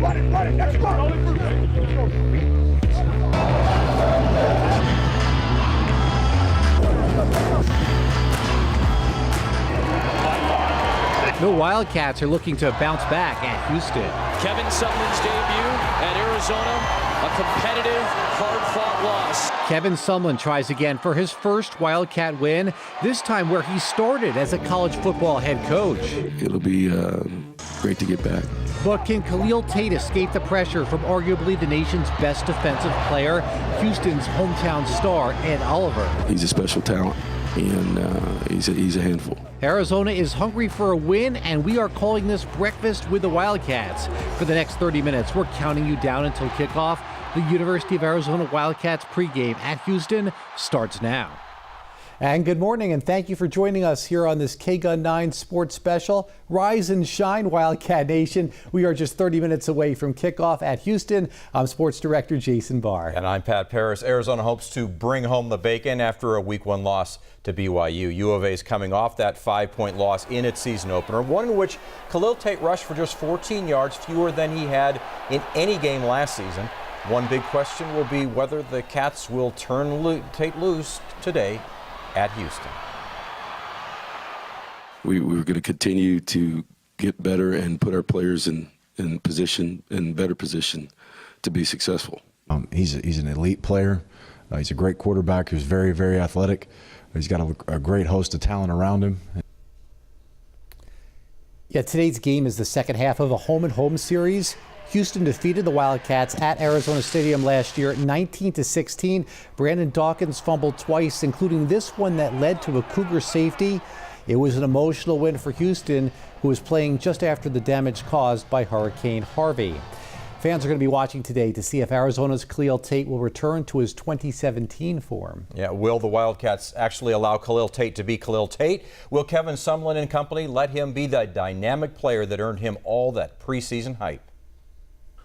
Run it, let's go! The Wildcats are looking to bounce back at Houston. Kevin Sumlin's debut at Arizona, a competitive, hard-fought loss. Kevin Sumlin tries again for his first Wildcat win, this time where he started as a college football head coach. It'll be great to get back. But can Khalil Tate escape the pressure from arguably the nation's best defensive player, Houston's hometown star, Ed Oliver? He's a special talent, and he's a handful. Arizona is hungry for a win, and we are calling this Breakfast with the Wildcats. For the next 30 minutes, we're counting you down until kickoff. The University of Arizona Wildcats pregame at Houston starts now. And good morning, and thank you for joining us here on this KGUN 9 Sports Special. Rise and shine, Wildcat Nation. We are just 30 minutes away from kickoff at Houston. I'm Sports Director Jason Barr. And I'm Pat Paris. Arizona hopes to bring home the bacon after a Week 1 loss to BYU. U of A is coming off that 5-point loss in its season opener, one in which Khalil Tate rushed for just 14 yards, fewer than he had in any game last season. One big question will be whether the Cats will turn Tate loose today at Houston. We're going to continue to get better and put our players in better position to be successful. He's an elite player. He's a great quarterback who's very, very athletic. He's got a great host of talent around him. Yeah, today's game is the second half of a home-and-home series. Houston defeated the Wildcats at Arizona Stadium last year, 19-16. Brandon Dawkins fumbled twice, including this one that led to a Cougar safety. It was an emotional win for Houston, who was playing just after the damage caused by Hurricane Harvey. Fans are going to be watching today to see if Arizona's Khalil Tate will return to his 2017 form. Yeah, will the Wildcats actually allow Khalil Tate to be Khalil Tate? Will Kevin Sumlin and company let him be the dynamic player that earned him all that preseason hype?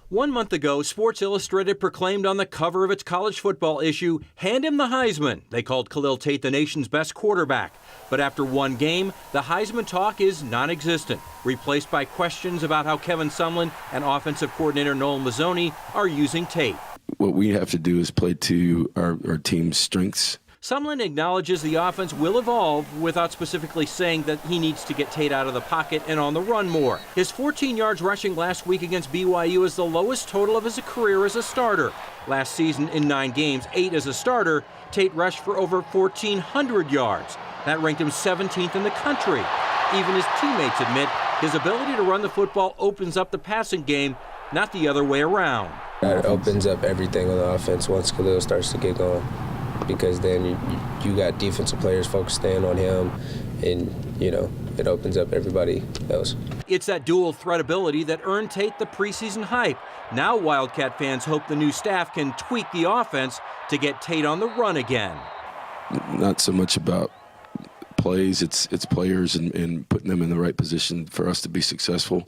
1 month ago, Sports Illustrated proclaimed on the cover of its college football issue, "Hand him the Heisman." They called Khalil Tate the nation's best quarterback. But after one game, the Heisman talk is non-existent, replaced by questions about how Kevin Sumlin and offensive coordinator Noel Mazzoni are using Tate. What we have to do is play to our team's strengths. Sumlin acknowledges the offense will evolve without specifically saying that he needs to get Tate out of the pocket and on the run more. His 14 yards rushing last week against BYU is the lowest total of his career as a starter. Last season, in 9 games, 8 as a starter, Tate rushed for over 1,400 yards. That ranked him 17th in the country. Even his teammates admit his ability to run the football opens up the passing game, not the other way around. It opens up everything on the offense once Khalil starts to get going, because then you got defensive players focusing on him, and it opens up everybody else. It's that dual threat ability that earned Tate the preseason hype. Now Wildcat fans hope the new staff can tweak the offense to get Tate on the run again. Not so much about plays, it's players and putting them in the right position for us to be successful.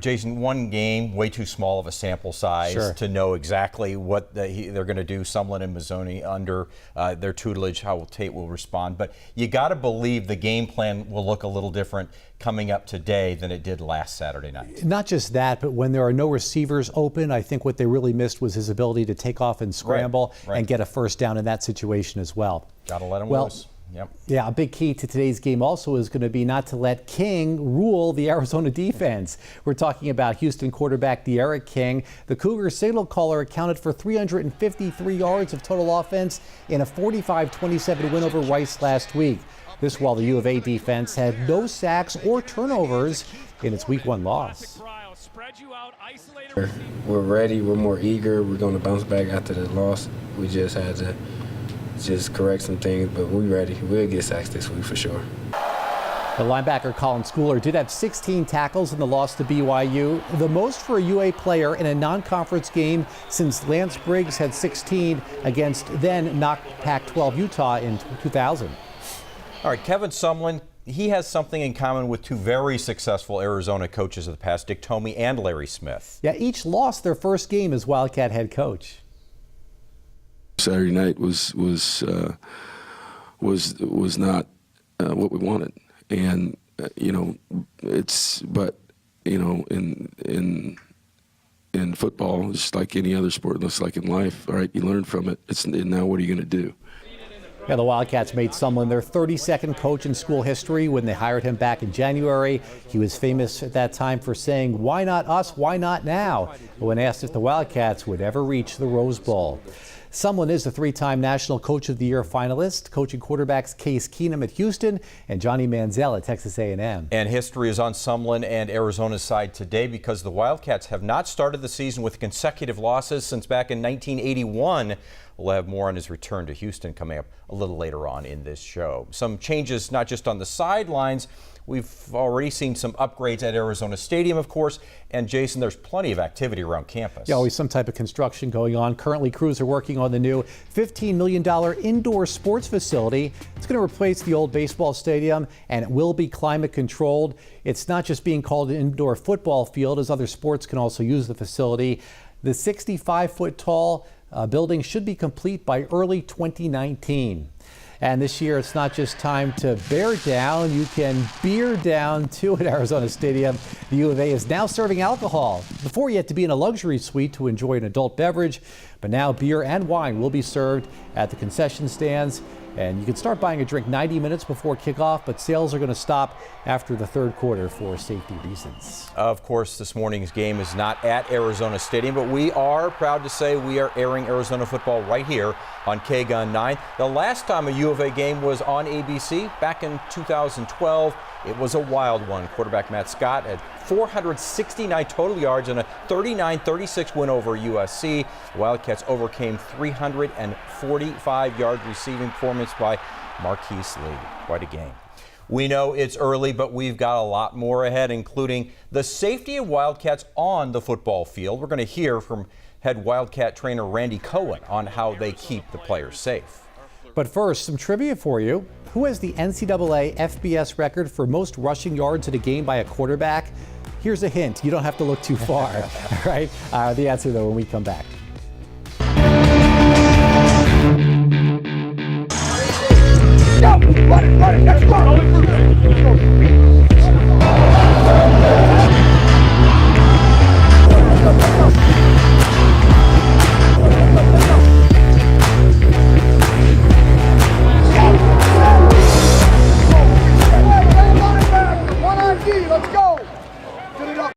Jason, one game, way too small of a sample size to know exactly what they're going to do. Sumlin and Mazzoni under their tutelage, how Tate will respond. But you got to believe the game plan will look a little different coming up today than it did last Saturday night. Not just that, but when there are no receivers open, I think what they really missed was his ability to take off and scramble and get a first down in that situation as well. Got to let him loose. Yep. Yeah, a big key to today's game also is going to be not to let King rule the Arizona defense. We're talking about Houston quarterback De'Aaron King. The Cougar signal caller accounted for 353 yards of total offense in a 45-27 win over Rice last week. This while the U of A defense had no sacks or turnovers in its Week 1 loss. We're ready. We're more eager. We're going to bounce back after the loss. We just had to correct some things, but we're ready. We'll get sacks this week for sure. The linebacker Colin Schooler did have 16 tackles in the loss to BYU, the most for a UA player in a non-conference game since Lance Briggs had 16 against then knocked Pac-12 Utah in 2000. All right, Kevin Sumlin, he has something in common with two very successful Arizona coaches of the past, Dick Tomey and Larry Smith. Yeah, each lost their first game as Wildcat head coach. Saturday night was not what we wanted, and in in football, just like any other sport, just like in life, all right, you learn from it. Now what are you going to do? Yeah, the Wildcats made Sumlin their 32nd coach in school history when they hired him back in January. He was famous at that time for saying, "Why not us? Why not now?" when asked if the Wildcats would ever reach the Rose Bowl. Sumlin is a three-time National Coach of the Year finalist, coaching quarterbacks Case Keenum at Houston and Johnny Manziel at Texas A&M. And history is on Sumlin and Arizona's side today because the Wildcats have not started the season with consecutive losses since back in 1981. We'll have more on his return to Houston coming up a little later on in this show. Some changes not just on the sidelines. We've already seen some upgrades at Arizona Stadium, of course. And Jason, there's plenty of activity around campus. Yeah, always some type of construction going on. Currently, crews are working on the new $15 million indoor sports facility. It's going to replace the old baseball stadium, and it will be climate controlled. It's not just being called an indoor football field, as other sports can also use the facility. The 65-foot tall building should be complete by early 2019. And this year, it's not just time to bear down. You can beer down too at Arizona Stadium. The U of A is now serving alcohol. Before, you had to be in a luxury suite to enjoy an adult beverage, but now beer and wine will be served at the concession stands. And you can start buying a drink 90 minutes before kickoff, but sales are going to stop after the third quarter for safety reasons. Of course, this morning's game is not at Arizona Stadium, but we are proud to say we are airing Arizona football right here on KGUN 9. The last time a U of A game was on ABC, back in 2012, it was a wild one. Quarterback Matt Scott had 469 total yards and a 39-36 win over USC. The Wildcats overcame 345-yard receiving performance by Marquise Lee. Quite a game. We know it's early, but we've got a lot more ahead, including the safety of Wildcats on the football field. We're going to hear from head Wildcat trainer Randy Cohen on how they keep the players safe. But first, some trivia for you. Who has the NCAA FBS record for most rushing yards in a game by a quarterback? Here's a hint. You don't have to look too far. All right? The answer, though, when we come back. Go! Run it! Let's go! Let's go! Get it up!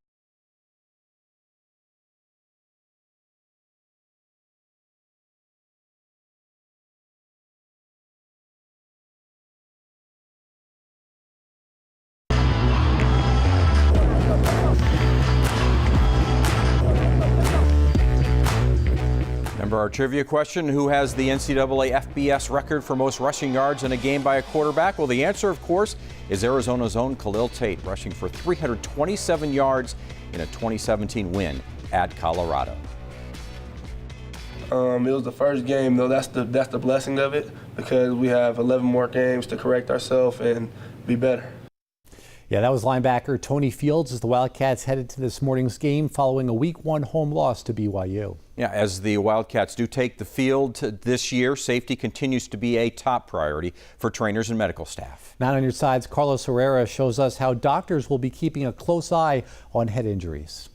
Remember our trivia question, who has the NCAA FBS record for most rushing yards in a game by a quarterback? Well, the answer, of course, is Arizona's own Khalil Tate, rushing for 327 yards in a 2017 win at Colorado. It was the first game, though. That's the blessing of it, because we have 11 more games to correct ourselves and be better. Yeah, that was linebacker Tony Fields as the Wildcats headed to this morning's game following a Week 1 home loss to BYU. Yeah, as the Wildcats do take the field this year, safety continues to be a top priority for trainers and medical staff. Now on your sides, Carlos Herrera shows us how doctors will be keeping a close eye on head injuries.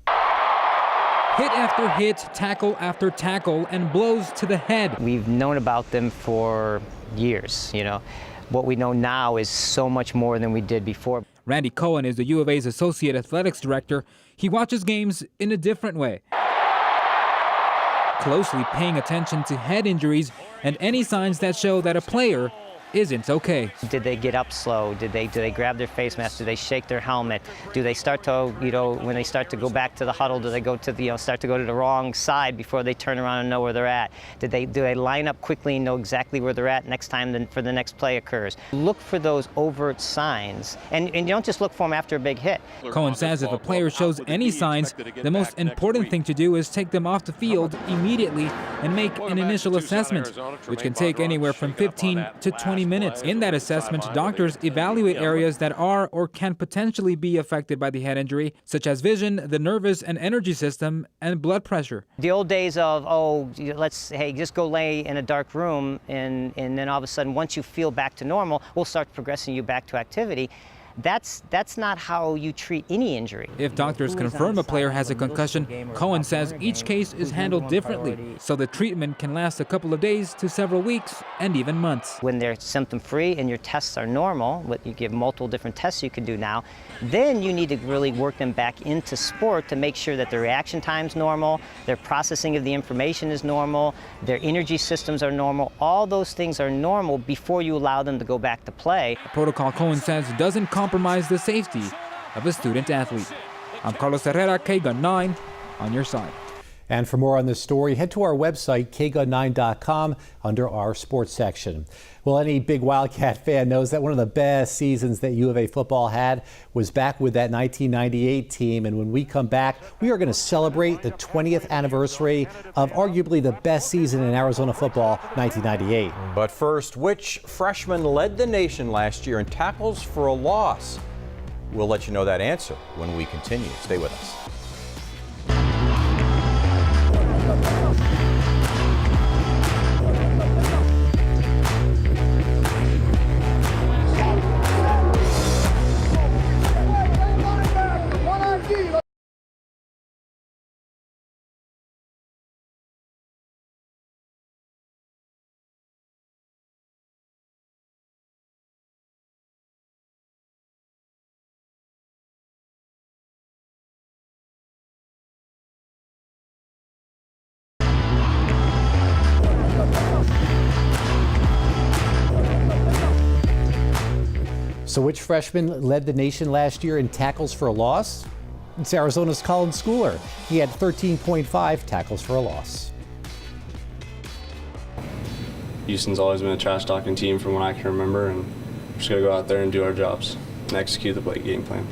Hit after hit, tackle after tackle, and blows to the head. We've known about them for years, you know. What we know now is so much more than we did before. Randy Cohen is the U of A's Associate Athletics Director. He watches games in a different way, closely paying attention to head injuries and any signs that show that a player isn't okay. Did they get up slow? Did they grab their face mask? Do they shake their helmet? Do they start to, when they start to go back to the huddle, do they go to start to go to the wrong side before they turn around and know where they're at? Do they line up quickly and know exactly where they're at next time for the next play occurs? Look for those overt signs, and you don't just look for them after a big hit. Cohen says if a player shows any signs, the most important thing to do is take them off the field immediately and make an initial assessment, which can take anywhere from 15 to 20 minutes. In that assessment, doctors evaluate areas that are or can potentially be affected by the head injury, such as vision, the nervous and energy system, and blood pressure. The old days of, just go lay in a dark room, and then all of a sudden, once you feel back to normal, we'll start progressing you back to activity. That's not how you treat any injury. If doctors confirm a player has a concussion, Cohen says each case is handled differently, so the treatment can last a couple of days to several weeks and even months. When they're symptom-free and your tests are normal, but you give multiple different tests you can do now, then you need to really work them back into sport to make sure that their reaction time's normal, their processing of the information is normal, their energy systems are normal. All those things are normal before you allow them to go back to play. The protocol, Cohen says, doesn't compromise the safety of a student athlete. I'm Carlos Herrera, KGUN 9, on your side. And for more on this story, head to our website, kgun9.com, under our sports section. Well, any big Wildcat fan knows that one of the best seasons that U of A football had was back with that 1998 team. And when we come back, we are going to celebrate the 20th anniversary of arguably the best season in Arizona football, 1998. But first, which freshman led the nation last year in tackles for a loss? We'll let you know that answer when we continue. Stay with us. So which freshman led the nation last year in tackles for a loss? It's Arizona's Colin Schooler. He had 13.5 tackles for a loss. Houston's always been a trash-talking team from what I can remember, and we're just going to go out there and do our jobs and execute the game plan.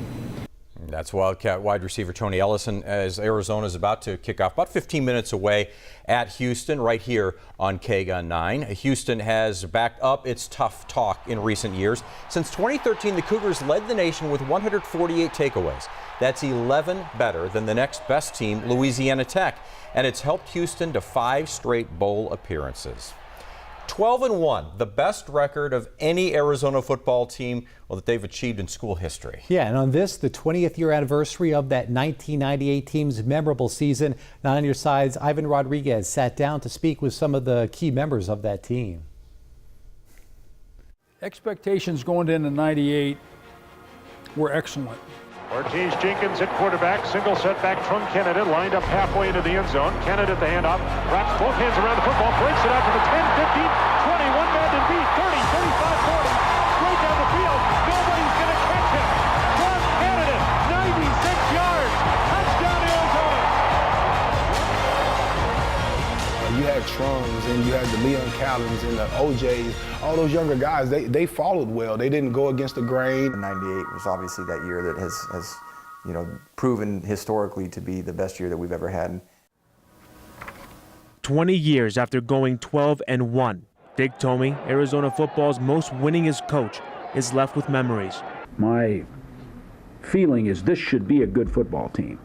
That's Wildcat wide receiver Tony Ellison as Arizona is about to kick off about 15 minutes away at Houston right here on KGUN 9. Houston has backed up its tough talk in recent years. Since 2013, the Cougars led the nation with 148 takeaways. That's 11 better than the next best team, Louisiana Tech, and it's helped Houston to 5 straight bowl appearances. 12-1, the best record of any Arizona football team that they've achieved in school history. Yeah, and on this, the 20th year anniversary of that 1998 team's memorable season, now on your sides, Ivan Rodriguez sat down to speak with some of the key members of that team. Expectations going into '98 were excellent. Ortiz Jenkins at quarterback, single setback from Kennedy, lined up halfway into the end zone. Kennedy at the handoff, wraps both hands around the football, breaks it out to the 10, 15, 20, one man to beat, 30, 35, 40, straight down the field. Nobody's going to catch him. One Kennedy, 96 yards, touchdown Arizona. You had Trums and you had the Leon Callens and the OJs. All those younger guys, they followed well. They didn't go against the grain. 98 was obviously that year that has proven historically to be the best year that we've ever had. 20 years after going 12-1, Dick Tomey, Arizona football's most winningest coach, is left with memories. My feeling is this should be a good football team.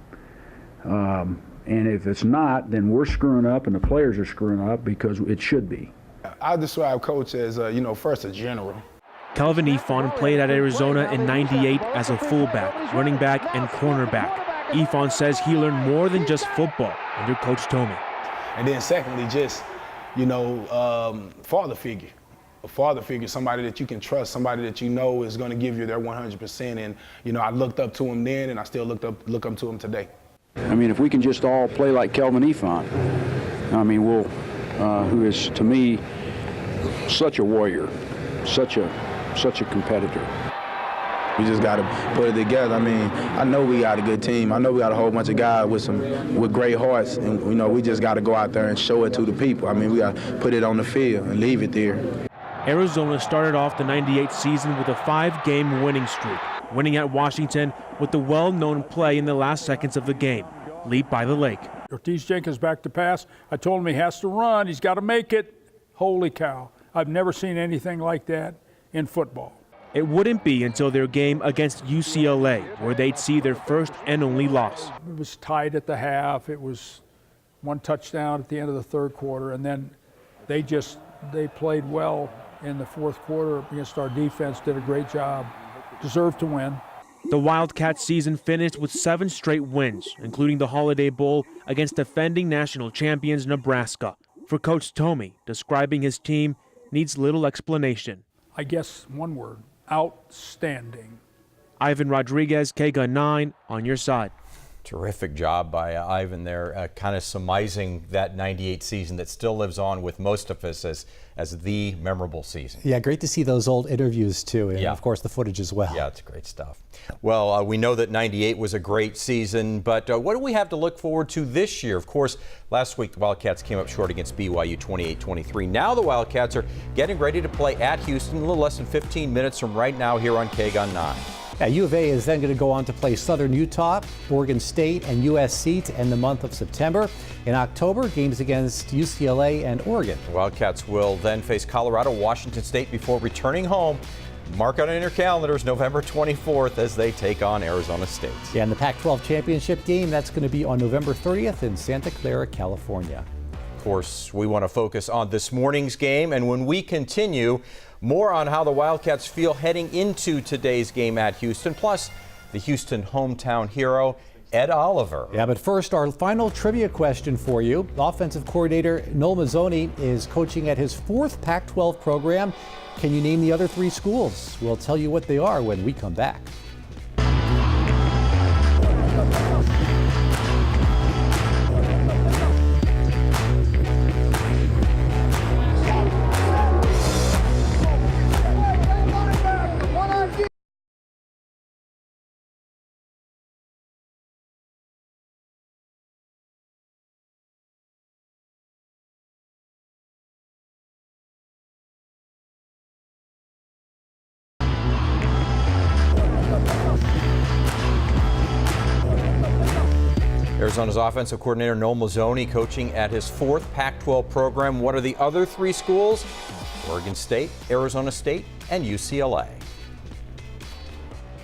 And if it's not, then we're screwing up and the players are screwing up because it should be. I describe Coach as, first a general. Kelvin Ifon played at Arizona in '98 as a fullback, running back, and cornerback. Ifon says he learned more than just football under Coach Tomey. And then secondly, just, father figure. A father figure, somebody that you can trust, somebody that you know is going to give you their 100%. And, I looked up to him then, and I still look up to him today. I mean, if we can just all play like Kelvin Ifon, who is, to me, such a warrior, such a competitor. We just got to put it together. I know we got a good team. I know we got a whole bunch of guys with great hearts, and we just got to go out there and show it to the people. We got to put it on the field and leave it there. Arizona started off the '98 season with a 5-game winning streak, winning at Washington with the well-known play in the last seconds of the game, leap by the lake. Ortiz Jenkins back to pass. I told him he has to run. He's got to make it. Holy cow. I've never seen anything like that in football. It wouldn't be until their game against UCLA where they'd see their first and only loss. It was tied at the half. It was one touchdown at the end of the third quarter, and then they played well in the fourth quarter against our defense, did a great job deserve to win. The Wildcats season finished with 7 straight wins, including the Holiday Bowl against defending national champions Nebraska. For Coach Tomey, describing his team needs little explanation. I guess one word, outstanding. Ivan Rodriguez, KGUN 9, on your side. Terrific job by Ivan there, kind of surmising that 98 season that still lives on with most of us as the memorable season. Yeah, great to see those old interviews too, and of course the footage as well. Yeah, it's great stuff. Well, we know that 98 was a great season, but what do we have to look forward to this year? Of course, last week the Wildcats came up short against BYU 28-23. Now the Wildcats are getting ready to play at Houston a little less than 15 minutes from right now here on KGUN 9. Yeah, U of A is then going to go on to play Southern Utah, Oregon State, and USC to end the month of September. In October, games against UCLA and Oregon. The Wildcats will then face Colorado, Washington State before returning home. Mark it on your calendars, November 24th as they take on Arizona State. Yeah, and the Pac-12 championship game, that's going to be on November 30th in Santa Clara, California. Of course, we want to focus on this morning's game, and when we continue, more on how the Wildcats feel heading into today's game at Houston, plus the Houston hometown hero, Ed Oliver. Yeah, but first, our final trivia question for you. Offensive coordinator Noel Mazzoni is coaching at his 4th Pac-12 program. Can you name the other 3 schools? We'll tell you what they are when we come back. Arizona's offensive coordinator Noel Mazzoni coaching at his 4th Pac-12 program. What are the other 3 schools? Oregon State, Arizona State, and UCLA.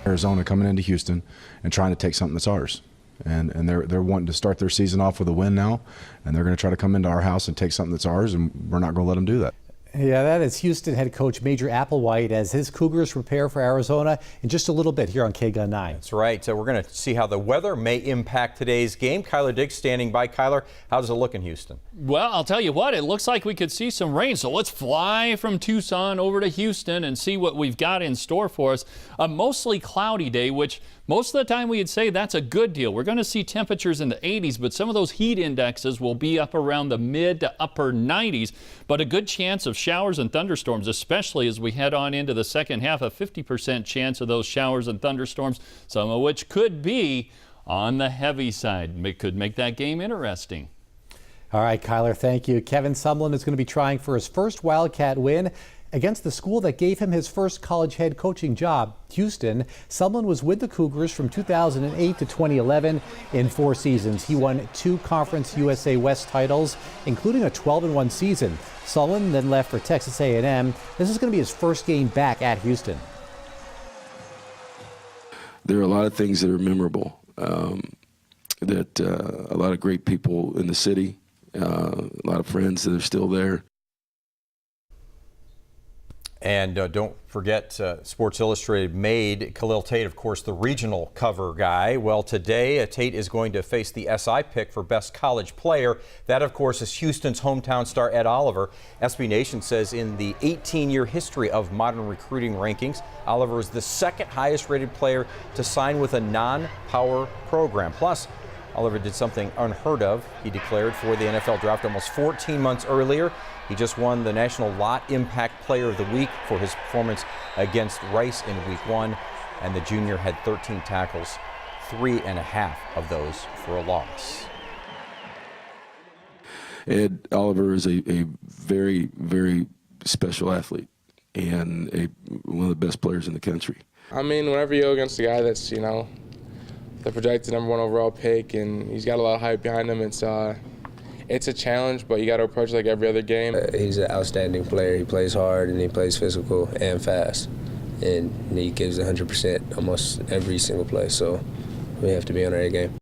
Arizona coming into Houston and trying to take something that's ours. And they're wanting to start their season off with a win now, and they're going to try to come into our house and take something that's ours, and we're not going to let them do that. Yeah, that is Houston head coach Major Applewhite as his Cougars prepare for Arizona in just a little bit here on KGUN 9. That's right. So we're going to see how the weather may impact today's game. Kyler Diggs standing by. Kyler, how does it look in Houston? Well, I'll tell you what, it looks like we could see some rain. So let's fly from Tucson over to Houston and see what we've got in store for us. A mostly cloudy day, which most of the time we'd say that's a good deal. We're going to see temperatures in the 80s, but some of those heat indexes will be up around the mid to upper 90s. But a good chance of showers and thunderstorms, especially as we head on into the second half, a 50% chance of those showers and thunderstorms, some of which could be on the heavy side. It could make that game interesting. All right, Kyler, thank you. Kevin Sumlin is going to be trying for his first Wildcat win against the school that gave him his first college head coaching job, Houston. Sumlin was with the Cougars from 2008 to 2011 in 4 seasons. He won 2 Conference USA West titles, including a 12-1 season. Sumlin then left for Texas A&M. This is going to be his first game back at Houston. There are a lot of things that are memorable, that a lot of great people in the city, a lot of friends that are still there. And don't forget, Sports Illustrated made Khalil Tate, of course, the regional cover guy. Well, today, Tate is going to face the SI pick for Best College Player. That, of course, is Houston's hometown star, Ed Oliver. SB Nation says in the 18-year history of modern recruiting rankings, Oliver is the 2nd highest-rated player to sign with a non-power program. Plus, Oliver did something unheard of. He declared for the NFL draft almost 14 months earlier. He just won the National Lot Impact Player of the Week for his performance against Rice in Week 1. And the junior had 13 tackles, 3.5 of those for a loss. Ed Oliver is a very, very special athlete and one of the best players in the country. I mean, whenever you go against a guy that's, the projected #1 overall pick, and he's got a lot of hype behind him, it's a challenge, but you got to approach it like every other game. He's an outstanding player. He plays hard, and he plays physical and fast, and he gives 100% almost every single play, so we have to be on our A game.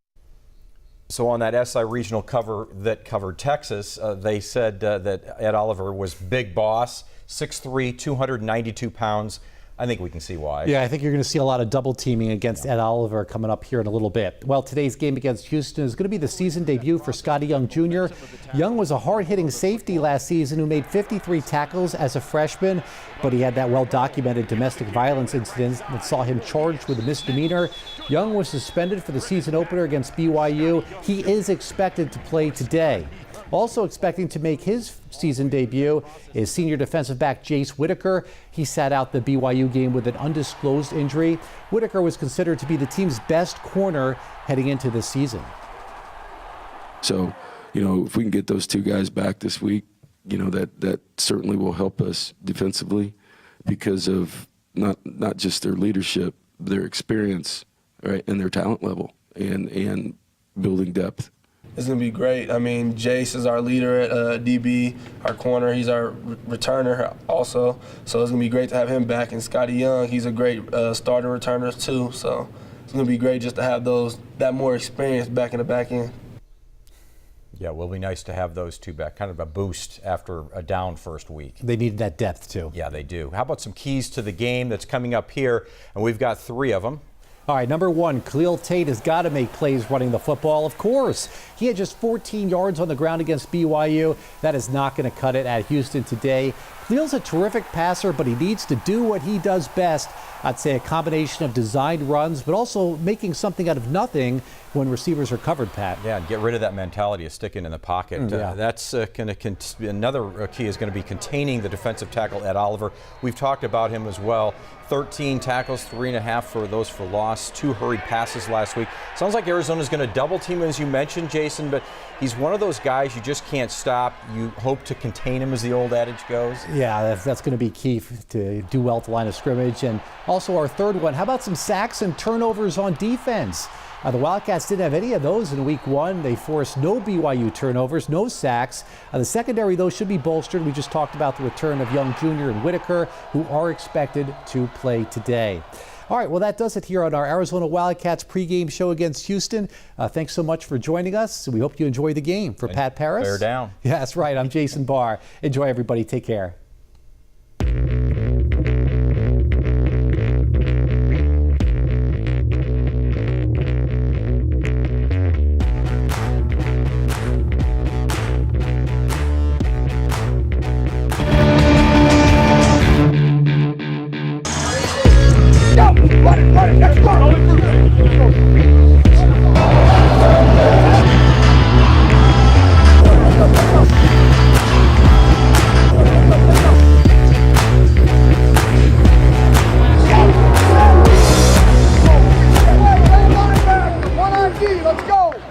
So on that SI regional cover that covered Texas, they said that Ed Oliver was big boss, 6'3", 292 pounds, I think we can see why. Yeah, I think you're going to see a lot of double teaming against Ed Oliver coming up here in a little bit. Well, today's game against Houston is going to be the season debut for Scotty Young Jr. Young was a hard-hitting safety last season who made 53 tackles as a freshman, but he had that well-documented domestic violence incident that saw him charged with a misdemeanor. Young was suspended for the season opener against BYU. He is expected to play today. Also expecting to make his season debut is senior defensive back Jace Whitaker. He sat out the BYU game with an undisclosed injury. Whitaker was considered to be the team's best corner heading into this season. So, if we can get those two guys back this week, that certainly will help us defensively because of not just their leadership, their experience, right, and their talent level and building depth. It's going to be great. I mean, Jace is our leader at DB, our corner. He's our returner also. So it's going to be great to have him back. And Scotty Young, he's a great starter returner too. So it's going to be great just to have that more experience back in the back end. Yeah, it will be nice to have those two back, kind of a boost after a down first week. They need that depth too. Yeah, they do. How about some keys to the game that's coming up here? And we've got 3 of them. All right, number 1, Khalil Tate has got to make plays running the football. Of course, he had just 14 yards on the ground against BYU. That is not going to cut it at Houston today. Khalil's a terrific passer, but he needs to do what he does best. I'd say a combination of designed runs, but also making something out of nothing when receivers are covered, Pat. Yeah, and get rid of that mentality of sticking in the pocket. That's going to another key is going to be containing the defensive tackle Ed Oliver. We've talked about him as well. 13 tackles, 3.5 for those for loss, 2 hurried passes last week. Sounds like Arizona's going to double team him, as you mentioned, Jason, but he's one of those guys you just can't stop. You hope to contain him, as the old adage goes. Yeah, that's going to be key to do well at the line of scrimmage. And also our third one, how about some sacks and turnovers on defense? The Wildcats didn't have any of those in week 1. They forced no BYU turnovers, no sacks. The secondary, though, should be bolstered. We just talked about the return of Young Jr. and Whitaker, who are expected to play today. All right, well, that does it here on our Arizona Wildcats pregame show against Houston. Thanks so much for joining us. We hope you enjoy the game. For Pat Paris. Bear down. Yeah, that's right. I'm Jason Barr. Enjoy, everybody. Take care. Let's go!